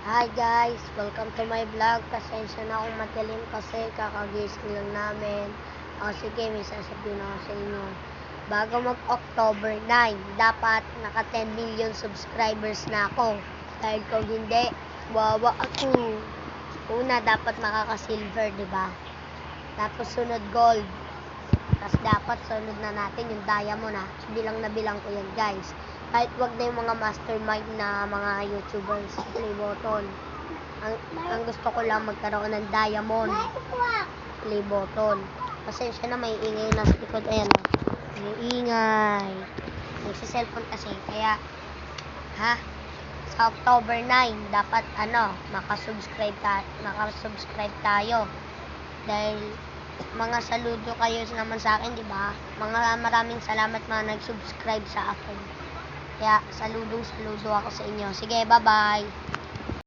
Hi guys! Welcome to my vlog. Pasensya na akong madilim kasi kakagising lang namin. Sige, may sasabihin ako sa inyo. Bago mag-October 9, dapat naka 10 million subscribers na ako. Dahil kung hindi, wawa ako. Una, dapat makaka-silver, diba? Tapos sunod gold. Tapos dapat sunod na natin yung diamond ha. Bilang na bilang ko yan guys. Kahit wag na yung mga mastermind na mga YouTubers, play button. Ang gusto ko lang magkaroon ng diamond, play button. Pasensya na may ingay na sa likod. Ayan o. May ingay. Nagsiselfone kasi. Kaya, sa October 9, dapat makasubscribe tayo. Dahil mga saludo kayo naman sa akin, di ba? Maraming salamat mga nag-subscribe sa akin. Kaya saludo ako sa inyo. Sige, bye-bye.